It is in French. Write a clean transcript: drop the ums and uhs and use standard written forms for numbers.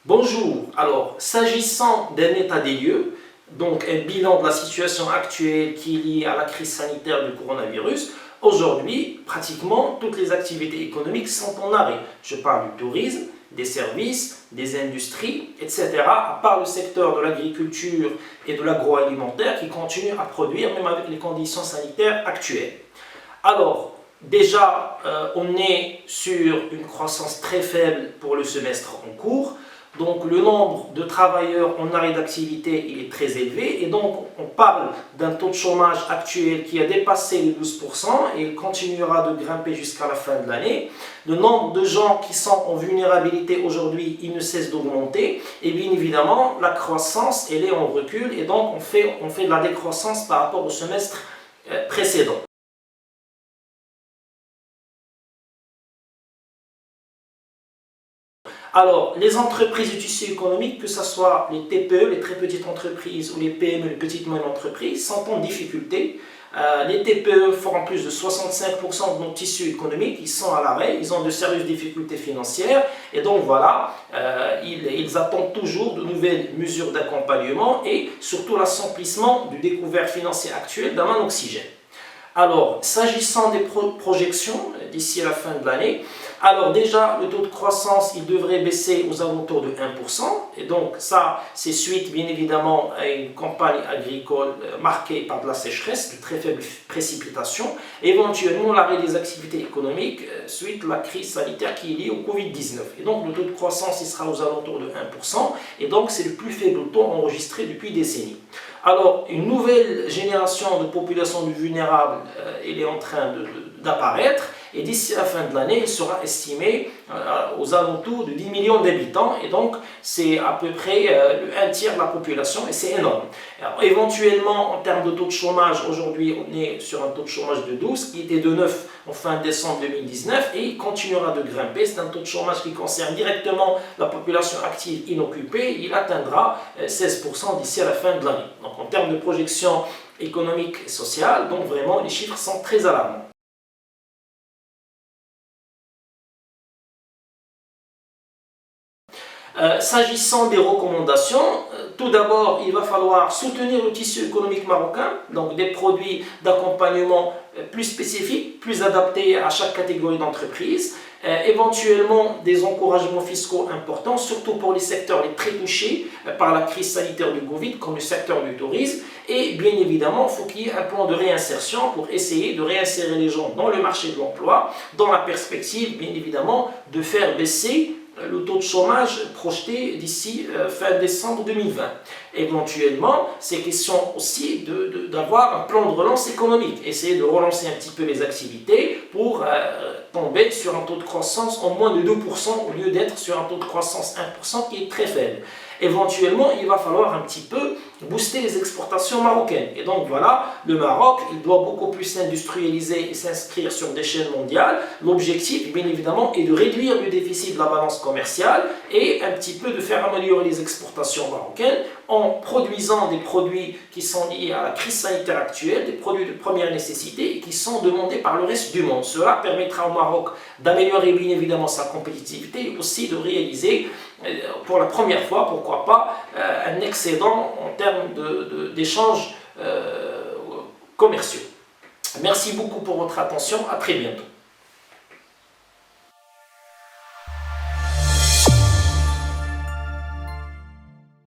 Bonjour, alors s'agissant d'un état des lieux, donc un bilan de la situation actuelle qui est liée à la crise sanitaire du coronavirus, aujourd'hui pratiquement toutes les activités économiques sont en arrêt. Je parle du tourisme, des services, des industries, etc. À part le secteur de l'agriculture et de l'agroalimentaire qui continue à produire même avec les conditions sanitaires actuelles. Alors, déjà, on est sur une croissance très faible pour le semestre en cours. Donc le nombre de travailleurs en arrêt d'activité il est très élevé et donc on parle d'un taux de chômage actuel qui a dépassé les 12% et il continuera de grimper jusqu'à la fin de l'année. Le nombre de gens qui sont en vulnérabilité aujourd'hui il ne cesse d'augmenter et bien évidemment la croissance elle est en recul et donc on fait de la décroissance par rapport au semestre précédent. Alors, les entreprises du tissu économique, que ce soit les TPE, les très petites entreprises, ou les PME, les petites moyennes entreprises, sont en difficulté. Les TPE forment plus de 65% de notre tissu économique, ils sont à l'arrêt, ils ont de sérieuses difficultés financières, et donc voilà, ils attendent toujours de nouvelles mesures d'accompagnement et surtout l'assouplissement du découvert financier actuel d'un oxygène. Alors, s'agissant des projections d'ici à la fin de l'année, alors déjà, le taux de croissance, il devrait baisser aux alentours de 1%. Et donc ça, c'est suite bien évidemment à une campagne agricole marquée par de la sécheresse, de très faibles précipitations, et éventuellement l'arrêt des activités économiques suite à la crise sanitaire qui est liée au Covid-19. Et donc le taux de croissance, il sera aux alentours de 1%. Et donc c'est le plus faible taux enregistré depuis des décennies. Alors, une nouvelle génération de population vulnérable, elle est en train d'apparaître et d'ici la fin de l'année, il sera estimé aux alentours de 10 millions d'habitants et donc c'est à peu près un tiers de la population et c'est énorme. Alors, éventuellement, en termes de taux de chômage, aujourd'hui on est sur un taux de chômage de 12 qui était de 9 en fin décembre 2019 et il continuera de grimper. C'est un taux de chômage qui concerne directement la population active inoccupée. Il atteindra 16% d'ici à la fin de l'année. Donc en termes de projection économique et sociale, donc vraiment les chiffres sont très alarmants. S'agissant des recommandations, tout d'abord, il va falloir soutenir le tissu économique marocain, donc des produits d'accompagnement plus spécifiques, plus adaptés à chaque catégorie d'entreprise, éventuellement des encouragements fiscaux importants, surtout pour les secteurs les très touchés par la crise sanitaire du Covid, comme le secteur du tourisme, et bien évidemment, il faut qu'il y ait un plan de réinsertion pour essayer de réinsérer les gens dans le marché de l'emploi, dans la perspective, bien évidemment, de faire baisser le taux de chômage projeté d'ici fin décembre 2020. Éventuellement, c'est question aussi d'avoir un plan de relance économique, essayer de relancer un petit peu les activités pour tomber sur un taux de croissance en moins de 2% au lieu d'être sur un taux de croissance 1% qui est très faible. Éventuellement, il va falloir un petit peu booster les exportations marocaines. Et donc voilà, le Maroc, il doit beaucoup plus s'industrialiser et s'inscrire sur des chaînes mondiales. L'objectif, bien évidemment, est de réduire le déficit de la balance commerciale et un petit peu de faire améliorer les exportations marocaines en produisant des produits qui sont liés à la crise sanitaire actuelle, des produits de première nécessité et qui sont demandés par le reste du monde. Cela permettra au Maroc d'améliorer bien évidemment sa compétitivité et aussi de réaliser pour la première fois, pourquoi pas, un excédent en termes d'échanges commerciaux. Merci beaucoup pour votre attention, à très bientôt.